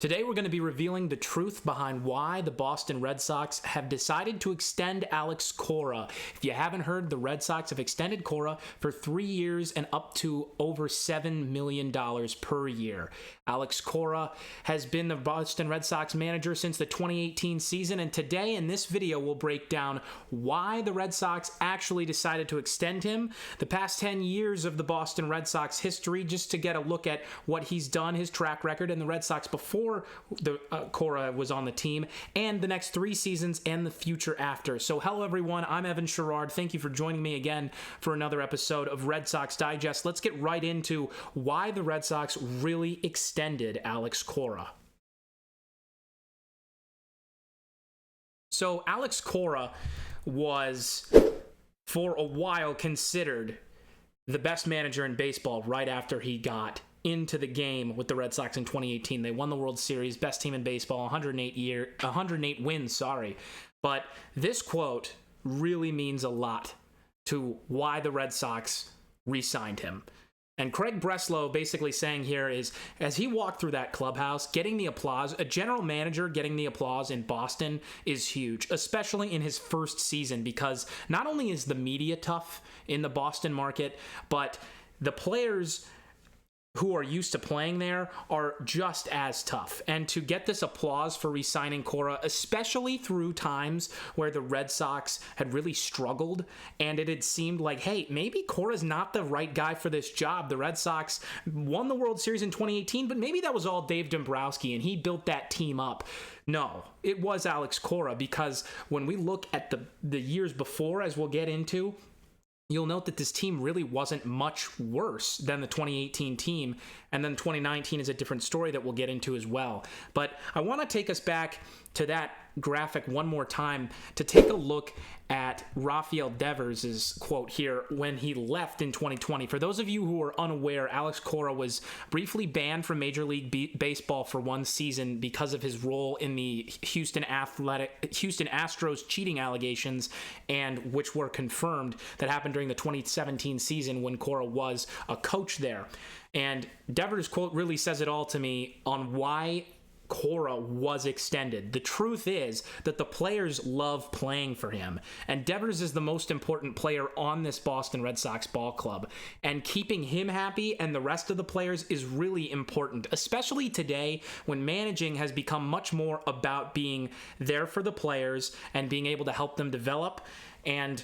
Today we're going to be revealing the truth behind why the Boston Red Sox have decided to extend Alex Cora. If you haven't heard, the Red Sox have extended Cora for 3 years and up to over $7 million per year. Alex Cora has been the Boston Red Sox manager since the 2018 season, and today in this video we'll break down why the Red Sox actually decided to extend him, the past 10 years of the Boston Red Sox history, just to get a look at what he's done, his track record, and the Red Sox before Cora was on the team, and the next 3 seasons and the future after. So hello everyone, I'm Evan Sharrard. Thank you for joining me again for another episode of Red Sox Digest. Let's get right into why the Red Sox really extended Alex Cora. So Alex Cora was for a while considered the best manager in baseball right after he got into the game with the Red Sox in 2018. They won the World Series, best team in baseball, 108 wins, But this quote really means a lot to why the Red Sox re-signed him. And Craig Breslow basically saying here is, as he walked through that clubhouse, getting the applause, a general manager getting the applause in Boston is huge, especially in his first season, because not only is the media tough in the Boston market, but the players who are used to playing there are just as tough. And to get this applause for re-signing Cora, especially through times where the Red Sox had really struggled and it had seemed like, hey, maybe Cora's not the right guy for this job. The Red Sox won the World Series in 2018, but maybe that was all Dave Dombrowski and he built that team up. No, it was Alex Cora, because when we look at the years before, as we'll get into, you'll note that this team really wasn't much worse than the 2018 team, and then 2019 is a different story that we'll get into as well. But I want to take us back to that graphic one more time to take a look at Rafael Devers' quote here when he left in 2020. For those of you who are unaware, Alex Cora was briefly banned from Major League Baseball for 1 season because of his role in the Houston Astros cheating allegations, and which were confirmed, that happened during the 2017 season when Cora was a coach there. And Devers' quote really says it all to me on why Cora was extended. The truth is that the players love playing for him, and Devers is the most important player on this Boston Red Sox ball club, and keeping him happy and the rest of the players is really important, especially today when managing has become much more about being there for the players and being able to help them develop. And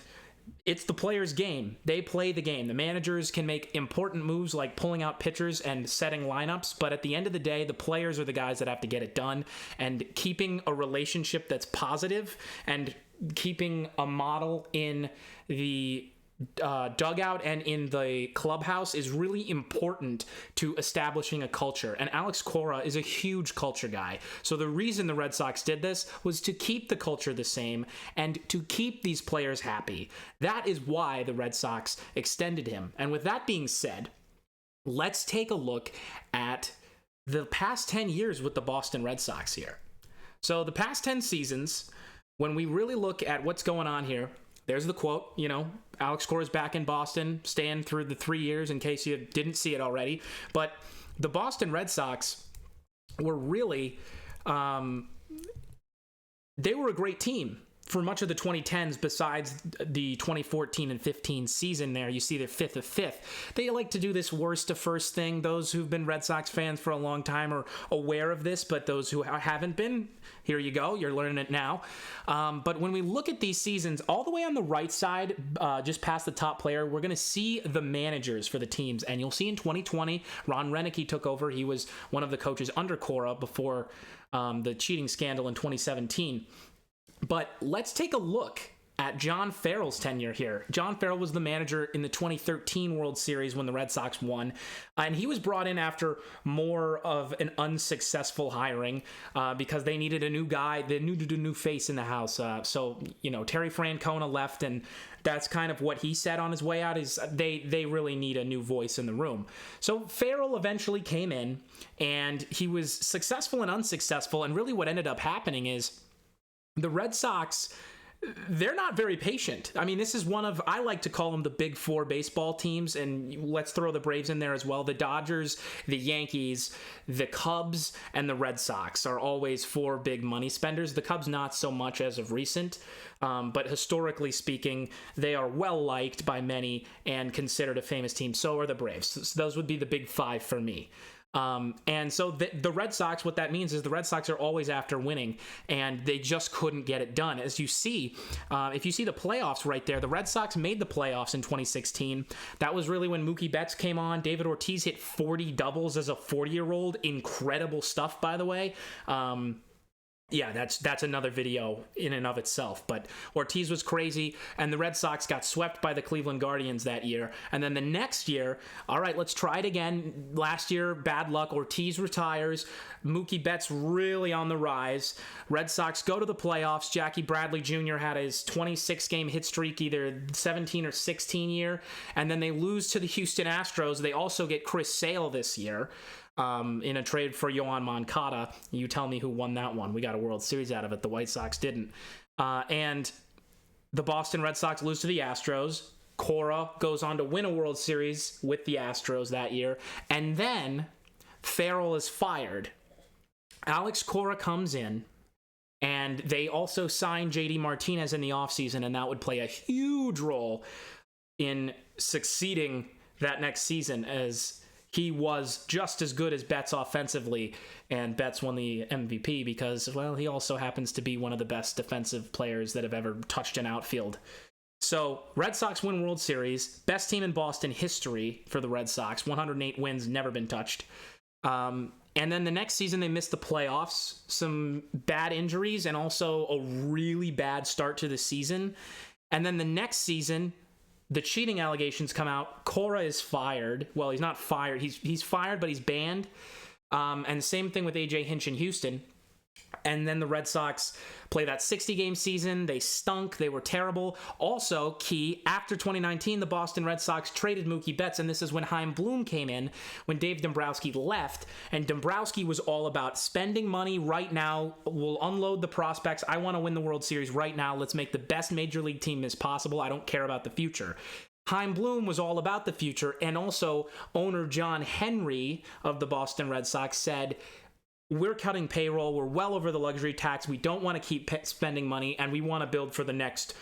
it's the players' game. They play the game. The managers can make important moves like pulling out pitchers and setting lineups, but at the end of the day, the players are the guys that have to get it done. And keeping a relationship that's positive and keeping a model in the dugout and in the clubhouse is really important to establishing a culture. And Alex Cora is a huge culture guy. So the reason the Red Sox did this was to keep the culture the same and to keep these players happy. That is why the Red Sox extended him. And with that being said, let's take a look at the past 10 years with the Boston Red Sox here. So the past 10 seasons, when we really look at what's going on here, there's the quote, Alex Cora's back in Boston, staying through the 3 years in case you didn't see it already. But the Boston Red Sox were really, they were a great team for much of the 2010s. Besides the 2014 and 15 season there, you see they're 5th of 5th. They like to do this worst to first thing. Those who've been Red Sox fans for a long time are aware of this, but those who haven't been, here you go, you're learning it now. But when we look at these seasons, all the way on the right side, just past the top player, we're going to see the managers for the teams. And you'll see in 2020, Ron Renicky took over. He was one of the coaches under Cora before the cheating scandal in 2017. But let's take a look at John Farrell's tenure here. John Farrell was the manager in the 2013 World Series when the Red Sox won, and he was brought in after more of an unsuccessful hiring because they needed a new guy. They needed a new face in the house. So Terry Francona left, and that's kind of what he said on his way out, is they really need a new voice in the room. So Farrell eventually came in, and he was successful and unsuccessful, and really what ended up happening is the Red Sox they're not very patient. I mean, this is one of, I like to call them the big four baseball teams, and let's throw the Braves in there as well. The Dodgers, the Yankees, the Cubs, and the Red Sox are always four big money spenders. The Cubs not so much as of recent, but historically speaking, they are well liked by many and considered a famous team. So are the Braves. So those would be the big five for me. And so the Red Sox, what that means is the Red Sox are always after winning, and they just couldn't get it done. As you see, if you see the playoffs right there, the Red Sox made the playoffs in 2016. That was really when Mookie Betts came on. David Ortiz hit 40 doubles as a 40-year-old. Incredible stuff, by the way. Yeah, that's another video in and of itself. But Ortiz was crazy, and the Red Sox got swept by the Cleveland Guardians that year. And then the next year, all right, let's try it again. Last year, bad luck. Ortiz retires. Mookie Betts really on the rise. Red Sox go to the playoffs. Jackie Bradley Jr. had his 26-game hit streak, either 17 or 16 year. And then they lose to the Houston Astros. They also get Chris Sale this year. In a trade for Yoan Moncada. You tell me who won that one. We got a World Series out of it. The White Sox didn't. And the Boston Red Sox lose to the Astros. Cora goes on to win a World Series with the Astros that year. And then Farrell is fired. Alex Cora comes in. And they also signed JD Martinez in the offseason, and that would play a huge role in succeeding that next season, as he was just as good as Betts offensively, and Betts won the MVP because, well, he also happens to be one of the best defensive players that have ever touched an outfield. So, Red Sox win World Series, best team in Boston history for the Red Sox, 108 wins, never been touched. And then the next season, they missed the playoffs, some bad injuries, and also a really bad start to the season. And then the next season, the cheating allegations come out. Cora is fired. Well, he's not fired. He's fired, but he's banned. And same thing with A.J. Hinch in Houston. And then the Red Sox play that 60-game season. They stunk. They were terrible. Also, key, after 2019, the Boston Red Sox traded Mookie Betts, and this is when Chaim Bloom came in, when Dave Dombrowski left. And Dombrowski was all about spending money right now. We'll unload the prospects. I want to win the World Series right now. Let's make the best major league team as possible. I don't care about the future. Chaim Bloom was all about the future, and also owner John Henry of the Boston Red Sox said, we're cutting payroll. We're well over the luxury tax. We don't want to keep spending money, and we want to build for the next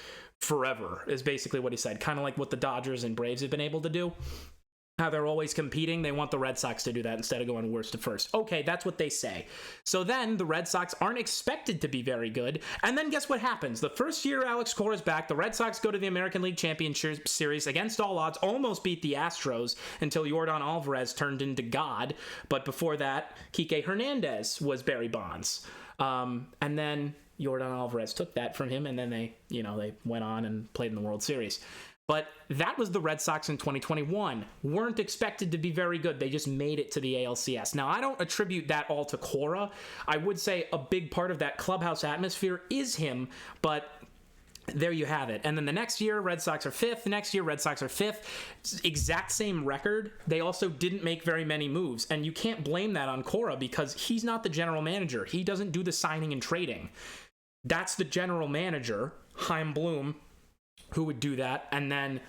forever, is basically what he said. Kind of like what the Dodgers and Braves have been able to do. How they're always competing. They want the Red Sox to do that instead of going worst to first. Okay, that's what they say. So then the Red Sox aren't expected to be very good. And then guess what happens? The first year Alex Cora is back, the Red Sox go to the American League Championship Series against all odds, almost beat the Astros until Yordan Alvarez turned into God. But before that, Kike Hernandez was Barry Bonds. And then Yordan Alvarez took that from him, and then they went on and played in the World Series. But that was the Red Sox in 2021. Weren't expected to be very good. They just made it to the ALCS. Now, I don't attribute that all to Cora. I would say a big part of that clubhouse atmosphere is him, but there you have it. And then the next year, Red Sox are fifth. The next year, Red Sox are fifth. Exact same record. They also didn't make very many moves. And you can't blame that on Cora because he's not the general manager. He doesn't do the signing and trading. That's the general manager, Chaim Bloom, who would do that, and then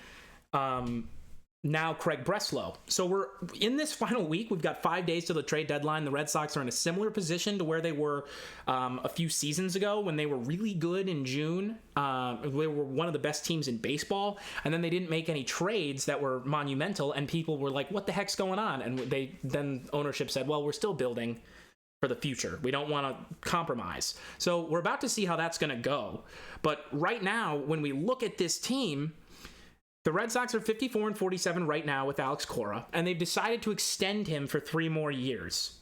now Craig Breslow. So we're in this final week. We've got 5 days to the trade deadline. The Red Sox are in a similar position to where they were a few seasons ago when they were really good in June. They were one of the best teams in baseball, and then they didn't make any trades that were monumental, and people were like, what the heck's going on? And then ownership said, well, we're still building for the future. We don't want to compromise. So we're about to see how that's going to go. But right now, when we look at this team, the Red Sox are 54-47 right now with Alex Cora, and they've decided to extend him for 3 more years.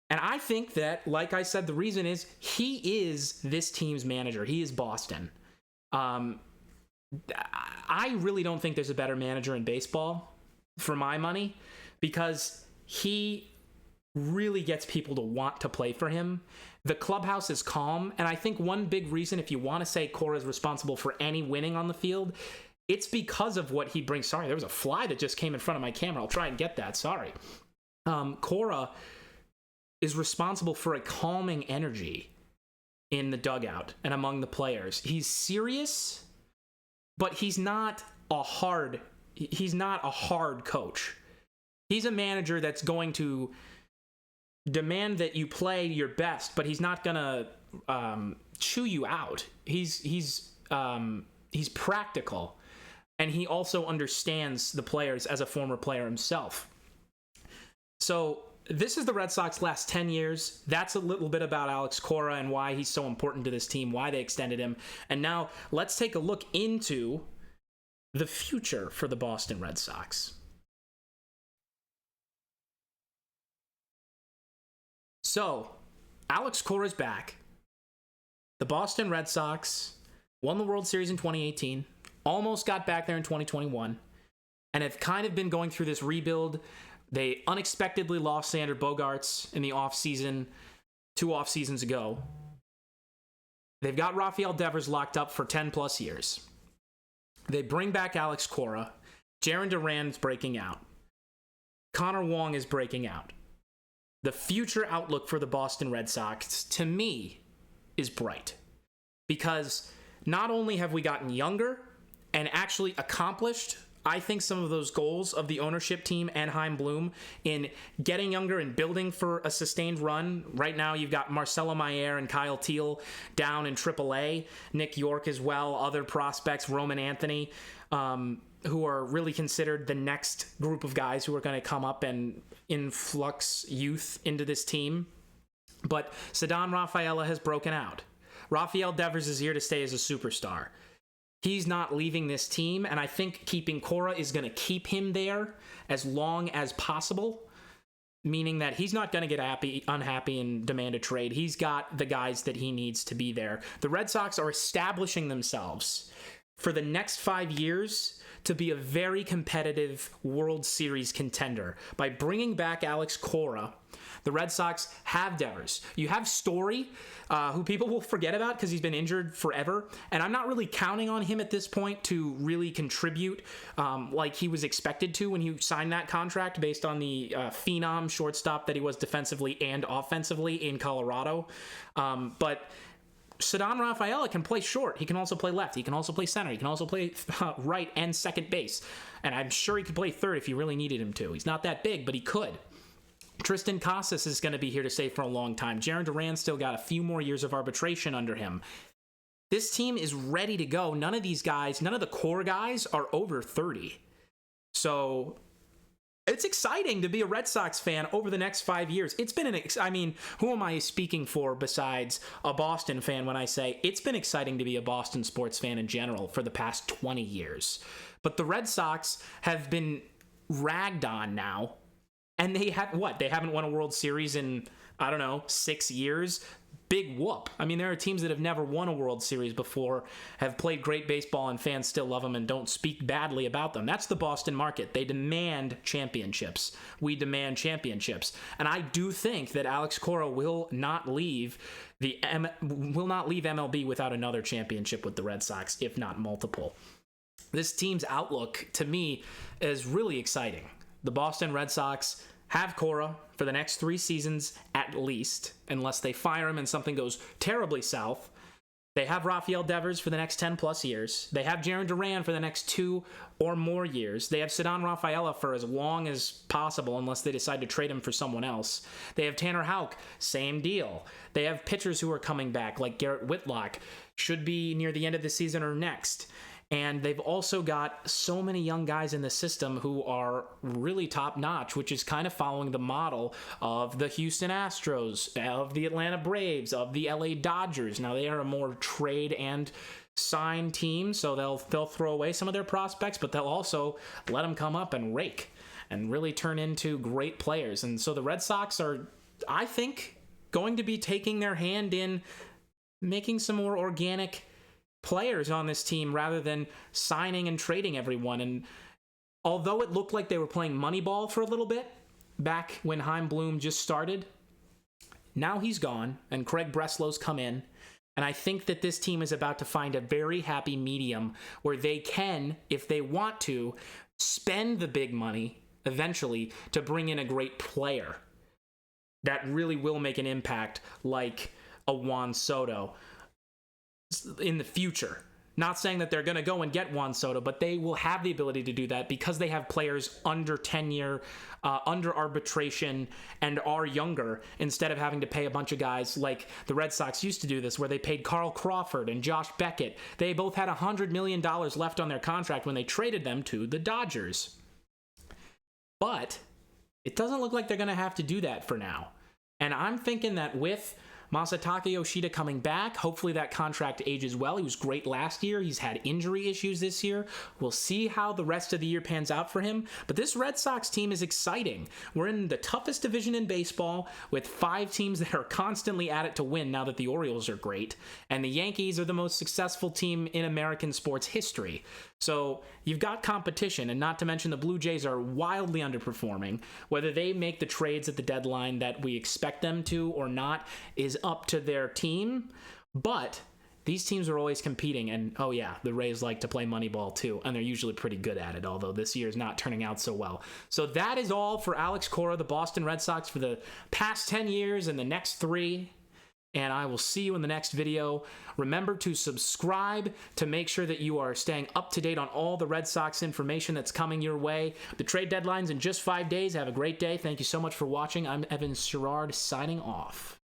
And I think that, like I said, the reason is he is this team's manager. He is Boston. I really don't think there's a better manager in baseball, for my money, because he really gets people to want to play for him. The clubhouse is calm, and I think one big reason, if you want to say Cora is responsible for any winning on the field, it's because of what he brings. Sorry, there was a fly that just came in front of my camera. I'll try and get that. Sorry. Cora is responsible for a calming energy in the dugout and among the players. He's serious, but he's not a hard coach. He's a manager that's going to demand that you play your best, but he's not gonna chew you out. He's practical, and he also understands the players as a former player himself. So this is the Red Sox last 10 years. That's a little bit about Alex Cora and why he's so important to this team, why they extended him. And now let's take a look into the future for the Boston Red Sox. So, Alex Cora's back. The Boston Red Sox won the World Series in 2018, almost got back there in 2021, and have kind of been going through this rebuild. They unexpectedly lost Xander Bogaerts in the offseason 2 off seasons ago. They've got Rafael Devers locked up for 10 plus years. They bring back Alex Cora. Jarren Duran's breaking out. Connor Wong is breaking out. The future outlook for the Boston Red Sox, to me, is bright. Because not only have we gotten younger and actually accomplished, I think, some of those goals of the ownership team and Chaim Bloom in getting younger and building for a sustained run. Right now, you've got Marcelo Mayer and Kyle Teal down in AAA, Nick York as well, other prospects, Roman Anthony, who are really considered the next group of guys who are going to come up and influx youth into this team. But Ceddanne Rafaela has broken out. Rafael Devers is here to stay as a superstar. He's not leaving this team, and I think keeping Cora is going to keep him there as long as possible, meaning that he's not going to get unhappy and demand a trade. He's got the guys that he needs to be there. The Red Sox are establishing themselves for the next 5 years to be a very competitive World Series contender. By bringing back Alex Cora, the Red Sox have Devers. You have Story, who people will forget about because he's been injured forever. And I'm not really counting on him at this point to really contribute like he was expected to when he signed that contract based on the phenom shortstop that he was defensively and offensively in Colorado. But Ceddanne Rafaela can play short. He can also play left. He can also play center. He can also play right and second base. And I'm sure he could play third if you really needed him to. He's not that big, but he could. Tristan Casas is going to be here to stay for a long time. Jarren Duran still got a few more years of arbitration under him. This team is ready to go. None of these guys, none of the core guys are over 30. So it's exciting to be a Red Sox fan over the next 5 years. It's been who am I speaking for besides a Boston fan when I say it's been exciting to be a Boston sports fan in general for the past 20 years. But the Red Sox have been ragged on now. And they have what? They haven't won a World Series in, 6 years. Big whoop. I mean, there are teams that have never won a World Series before, have played great baseball, and fans still love them and don't speak badly about them. That's the Boston market. They demand championships. We demand championships. And I do think that Alex Cora will not leave MLB without another championship with the Red Sox, if not multiple. This team's outlook, to me, is really exciting. The Boston Red Sox have Cora for the next 3 seasons at least, unless they fire him and something goes terribly south. They have Rafael Devers for the next 10 plus years. They have Jarren Duran for the next 2 or more years. They have Ceddanne Rafaela for as long as possible, unless they decide to trade him for someone else. They have Tanner Houck, same deal. They have pitchers who are coming back, like Garrett Whitlock, should be near the end of the season or next. And they've also got so many young guys in the system who are really top-notch, which is kind of following the model of the Houston Astros, of the Atlanta Braves, of the LA Dodgers. Now, they are a more trade and sign team, so they'll throw away some of their prospects, but they'll also let them come up and rake and really turn into great players. And so the Red Sox are, I think, going to be taking their hand in making some more organic players on this team rather than signing and trading everyone. And although it looked like they were playing Moneyball for a little bit back when Chaim Bloom just started, now he's gone and Craig Breslow's come in. And I think that this team is about to find a very happy medium where they can, if they want to, spend the big money eventually to bring in a great player that really will make an impact, like a Juan Soto in the future. Not saying that they're going to go and get Juan Soto, but they will have the ability to do that because they have players under tenure, under arbitration, and are younger, instead of having to pay a bunch of guys like the Red Sox used to do this, where they paid Carl Crawford and Josh Beckett. They both had $100 million left on their contract when they traded them to the Dodgers. But it doesn't look like they're going to have to do that for now. And I'm thinking that with Masataka Yoshida coming back, hopefully that contract ages well. He was great last year. He's had injury issues this year. We'll see how the rest of the year pans out for him. But this Red Sox team is exciting. We're in the toughest division in baseball with 5 teams that are constantly at it to win now that the Orioles are great. And the Yankees are the most successful team in American sports history. So you've got competition, and not to mention the Blue Jays are wildly underperforming. Whether they make the trades at the deadline that we expect them to or not is up to their team. But these teams are always competing, and oh yeah, the Rays like to play Moneyball too, and they're usually pretty good at it, although this year is not turning out so well. So that is all for Alex Cora, the Boston Red Sox, for the past 10 years and the next 3. And I will see you in the next video. Remember to subscribe to make sure that you are staying up to date on all the Red Sox information that's coming your way. The trade deadline's in just 5 days. Have a great day. Thank you so much for watching. I'm Evan Sharrard, signing off.